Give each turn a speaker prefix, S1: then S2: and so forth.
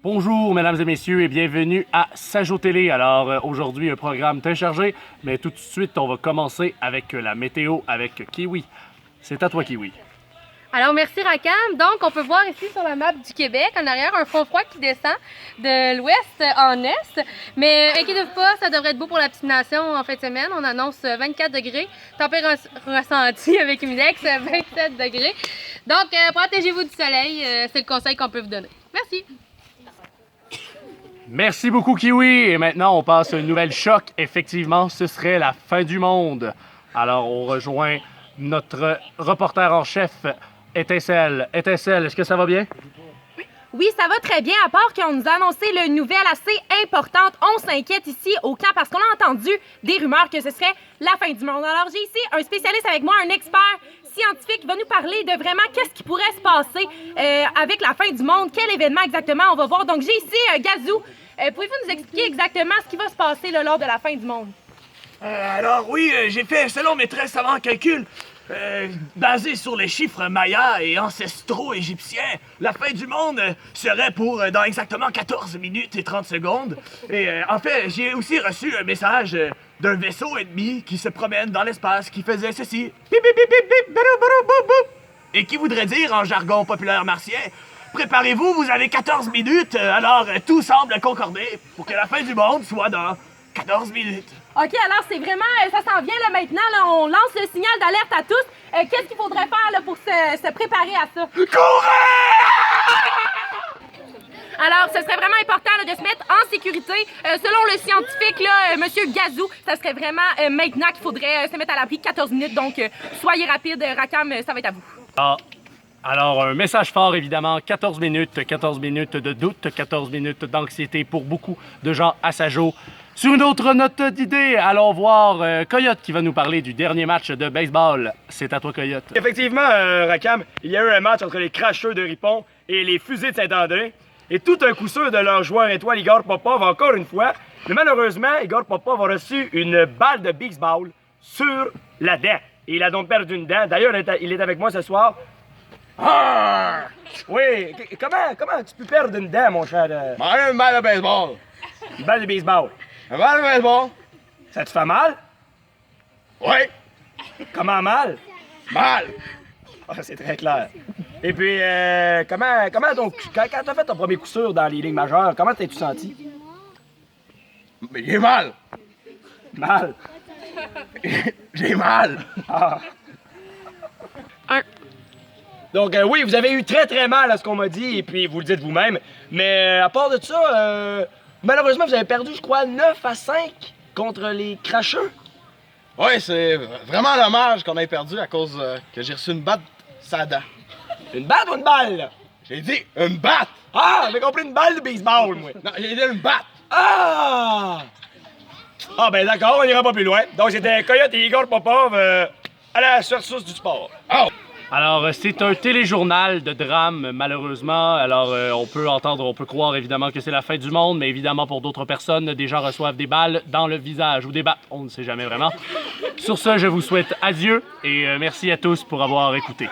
S1: Bonjour, mesdames et messieurs, et bienvenue à Sajo Télé. Alors, aujourd'hui, un programme très chargé, mais tout de suite, on va commencer avec la météo avec Kiwi. C'est à toi, Kiwi.
S2: Alors, merci Rakam. Donc, on peut voir ici sur la map du Québec, en arrière, un front froid qui descend de l'ouest en est. Mais inquiétez-vous pas, ça devrait être beau pour la petite nation en fin de semaine. On annonce 24 degrés, température ressentie avec Humidex 27 degrés. Donc, protégez-vous du soleil, c'est le conseil qu'on peut vous donner. Merci.
S1: Merci beaucoup, Kiwi. Et maintenant, on passe à une nouvelle choc. Effectivement, ce serait la fin du monde. Alors, on rejoint notre reporter en chef, Étincelle. Étincelle, est-ce que ça va bien?
S3: Oui, ça va très bien, à part qu'on nous a annoncé une nouvelle assez importante. On s'inquiète ici au camp parce qu'on a entendu des rumeurs que ce serait la fin du monde. Alors, j'ai ici un spécialiste avec moi, un expert scientifique qui va nous parler de vraiment qu'est-ce qui pourrait se passer avec la fin du monde, quel événement exactement on va voir. Donc, j'ai ici Gazou. Pouvez-vous nous expliquer exactement ce qui va se passer là, lors de la fin du monde?
S4: Alors oui, j'ai fait selon mes très savants calculs, basés sur les chiffres mayas et ancestraux égyptiens, la fin du monde serait dans exactement 14 minutes et 30 secondes. Et en fait, j'ai aussi reçu un message d'un vaisseau ennemi qui se promène dans l'espace qui faisait ceci. Bip, bip, bip, bip, bip, barou, barou, bou, bou. Et qui voudrait dire en jargon populaire martien, préparez-vous, vous avez 14 minutes, alors tout semble concorder pour que la fin du monde soit dans 14 minutes.
S3: OK, alors c'est vraiment, ça s'en vient là maintenant, là, on lance le signal d'alerte à tous. Qu'est-ce qu'il faudrait faire là, pour se préparer à ça?
S4: Courez!
S3: Alors, ce serait vraiment important là, de se mettre en sécurité. Selon le scientifique, là, Monsieur Gazou, ça serait vraiment maintenant qu'il faudrait se mettre à l'abri 14 minutes. Donc, soyez rapide, Rakam, ça va être à vous.
S1: Alors, un message fort, évidemment, 14 minutes de doute, 14 minutes d'anxiété pour beaucoup de gens à Sajo. Sur une autre note d'idée, allons voir Coyote qui va nous parler du dernier match de baseball. C'est à toi, Coyote.
S5: Effectivement, Rakam, il y a eu un match entre les Cracheux de Ripon et les Fusées de Saint-André. Et tout un coup sûr de leur joueur étoile, Igor Popov, encore une fois. Mais malheureusement, Igor Popov a reçu une balle de baseball sur la dent. Et il a donc perdu une dent. D'ailleurs, il est avec moi ce soir. Ah! Oui, comment tu peux perdre une dent, mon cher?
S6: Une balle de baseball.
S5: Une balle de baseball.
S6: Une balle de baseball.
S5: Ça te fait mal?
S6: Oui.
S5: Comment mal?
S6: Mal.
S5: Ah, c'est très clair. Et puis, comment donc, quand t'as fait ton premier coup sûr dans les ligues majeures, comment t'es-tu senti?
S6: Mais j'ai mal.
S5: Mal.
S6: J'ai mal.
S5: Ah. Donc, oui, vous avez eu très très mal à ce qu'on m'a dit, et puis vous le dites vous-même. Mais à part de ça, malheureusement, vous avez perdu, je crois, 9-5 contre les Cracheux.
S6: Oui, c'est vraiment dommage qu'on ait perdu à cause que j'ai reçu une batte sur la dent.
S5: Une batte ou une balle?
S6: J'ai dit une batte.
S5: Ah, j'avais compris une balle de baseball, moi.
S6: Non, j'ai dit une batte.
S5: Ah! Ah, ben d'accord, on ira pas plus loin. Donc, c'était Coyote et Igor Popov à la source du sport.
S6: Oh!
S1: Alors, c'est un téléjournal de drame, malheureusement. Alors, on peut croire évidemment que c'est la fin du monde, mais évidemment, pour d'autres personnes, des gens reçoivent des balles dans le visage ou des battes. On ne sait jamais vraiment. Sur ce, je vous souhaite adieu et merci à tous pour avoir écouté.